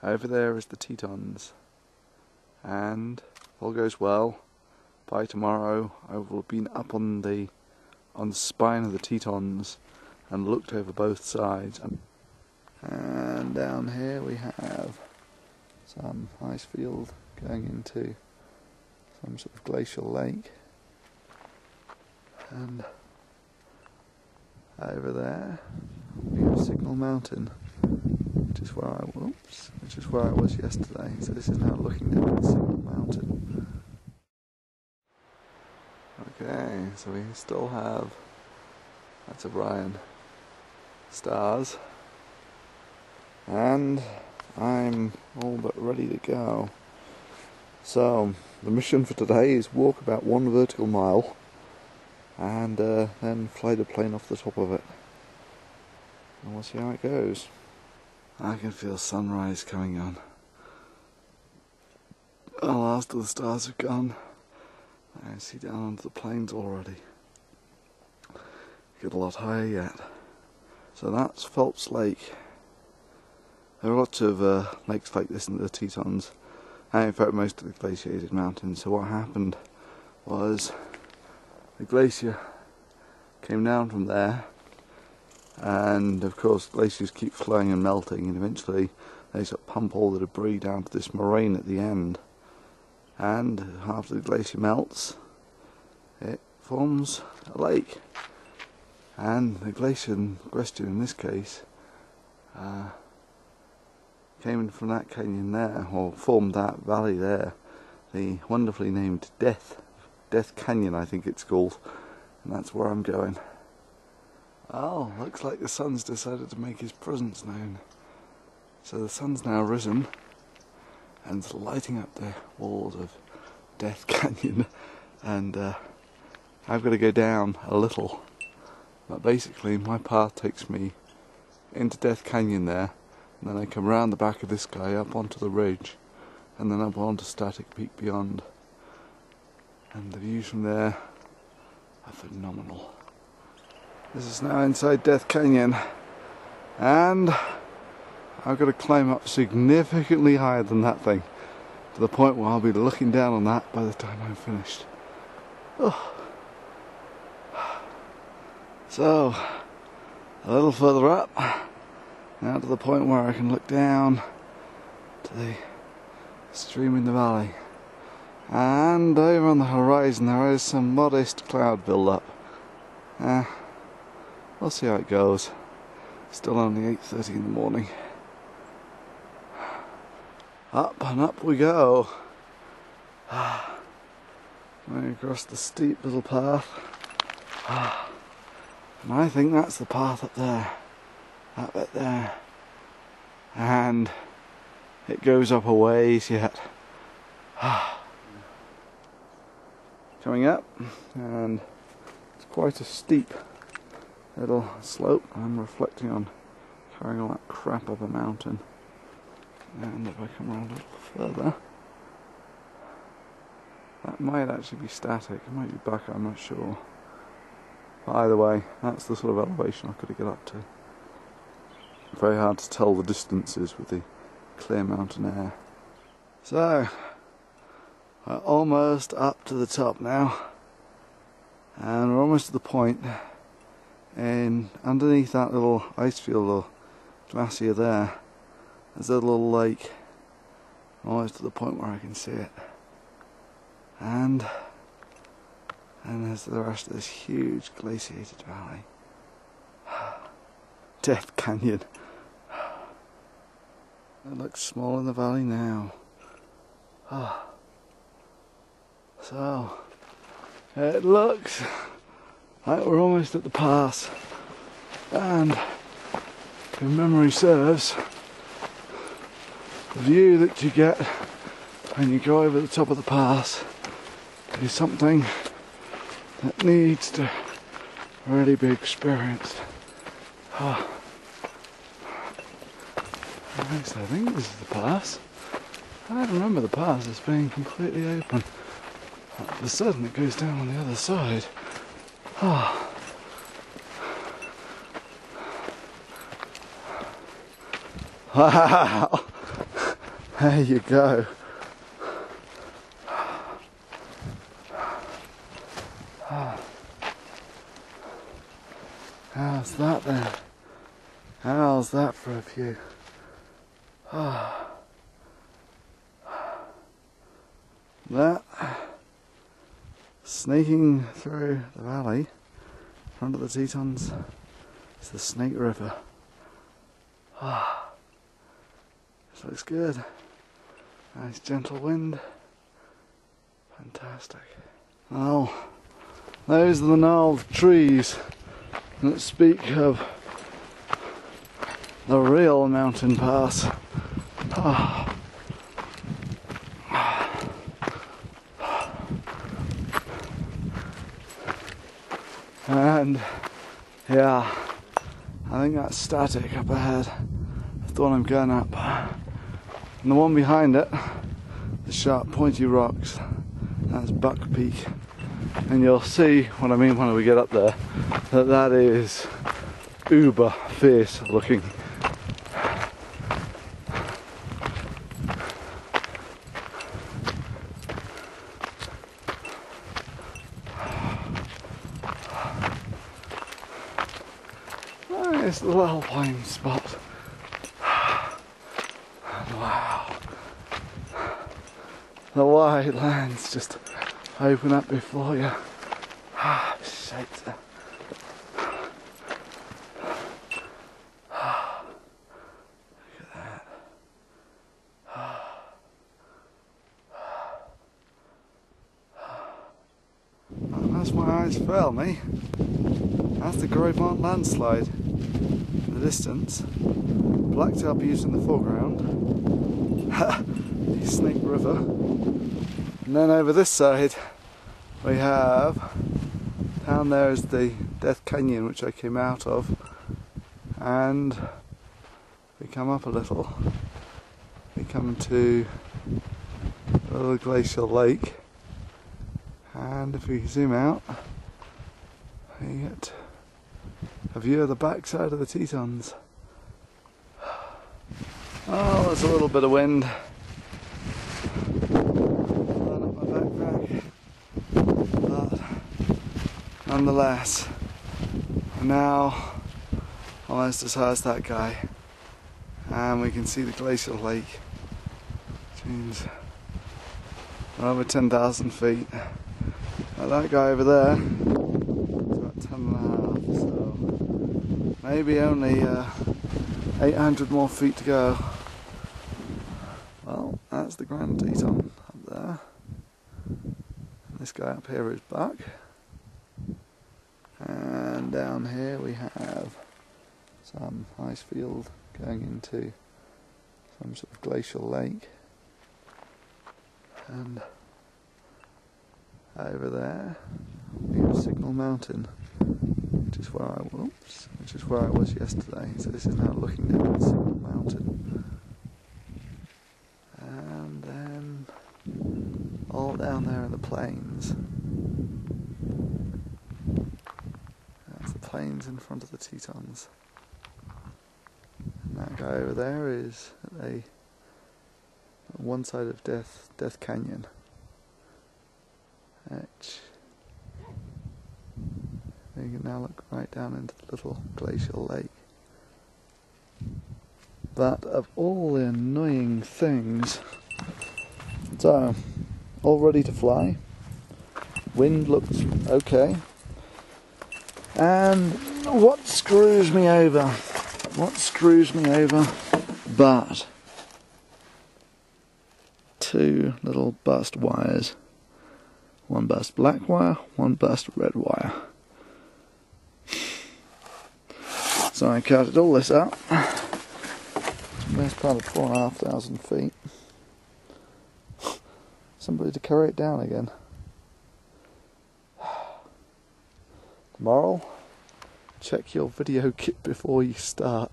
Over there is the Tetons, and if all goes well, by tomorrow I will have been up on the spine of the Tetons and looked over both sides. And down here we have some ice field going into some sort of glacial lake, and over there we have Signal Mountain, which is where I was yesterday. So this is now looking down at Signal Mountain. Okay, so we still have, that's Orion stars, and I'm all but ready to go. So the mission for today is walk about 1 vertical mile and then fly the plane off the top of it, and we'll see how it goes. I can feel sunrise coming on. The last of the stars have gone. I can see down onto the plains already. Get a lot higher yet. So that's Phelps Lake. There are lots of lakes like this in the Tetons, and in fact most of the glaciated mountains. So what happened was the glacier came down from there, and of course glaciers keep flowing and melting, and eventually they sort of pump all the debris down to this moraine at the end, and after the glacier melts it forms a lake. And the glacier in question in this case came in from that canyon there, or formed that valley there, the wonderfully named Death Canyon I think it's called, and that's where I'm going. Oh, looks like the sun's decided to make his presence known. So the sun's now risen and it's lighting up the walls of Death Canyon, and I've got to go down a little, but basically my path takes me into Death Canyon there, and then I come round the back of this guy up onto the ridge, and then up onto Static Peak beyond, and the views from there are phenomenal. This is now inside Death Canyon, and I've got to climb up significantly higher than that thing, to the point where I'll be looking down on that by the time I'm finished. Oh. So, a little further up, now to the point where I can look down to the stream in the valley. And over on the horizon there is some modest cloud build-up. We'll see how it goes. Still only 8:30 in the morning. Up and up we go. Going across the steep little path. And I think that's the path up there. That bit there. And it goes up a ways yet. Coming up, and it's quite a steep little slope. I'm reflecting on carrying all that crap up a mountain. And if I come around a little further, that might actually be static. It might be back, I'm not sure. But either way, that's the sort of elevation I've got to get up to. Very hard to tell the distances with the clear mountain air. So, we're almost up to the top now, and we're almost to the point, and underneath that little ice field or glacier there, there's a little lake, almost to the point where I can see it, and there's the rest of this huge glaciated valley. Death Canyon. It looks small in the valley now. So, it looks like we're almost at the pass, and if memory serves, the view that you get when you go over the top of the pass is something that needs to really be experienced. Next, I think this is the pass. I remember the pass as being completely open. All of a sudden it goes down on the other side. Wow! There you go. How's that then? How's that for a view? That, snaking through the valley in front of the Tetons, is the Snake River. This looks good. Nice gentle wind. Fantastic. Well, those are the gnarled trees that speak of the real mountain pass. And yeah, I think that's static up ahead. That's the one I'm going up. And the one behind it, the sharp pointy rocks, that's Buck Peak. And you'll see what I mean when we get up there, that is uber fierce looking. Nice little alpine spot. Wow. The wide lands just open up before you. Shit. Look at that. Oh, that's my eyes fail me. That's the Grobant landslide in the distance. Blacktop used in the foreground. The Snake River. And then over this side we have, down there is the Death Canyon which I came out of, and we come up a little, we come to a little glacial lake, and if we zoom out we get a view of the backside of the Tetons. Oh, there's a little bit of wind. But nonetheless, we're now almost as high as that guy, and we can see the glacial lake, which means we're over 10,000 feet. Now that guy over there is about 10.5, so maybe only 800 more feet to go. Well, that's the Grand Teton up there. This guy up here is Buck, and down here we have some ice field going into some sort of glacial lake, and over there we have Signal Mountain, which is where I was yesterday. So this is now looking down at Signal Mountain, and then all down there in the plains. That's the plains in front of the Tetons. And that guy over there is on one side of Death Canyon, which you can now look right down into the little glacial lake. But of all the annoying things, so all ready to fly. Wind looks okay. And what screws me over but two little burst wires. One burst black wire, one burst red wire. So I counted all this up. Best part of 4,500 feet. Somebody to carry it down again. Moral: check your video kit before you start.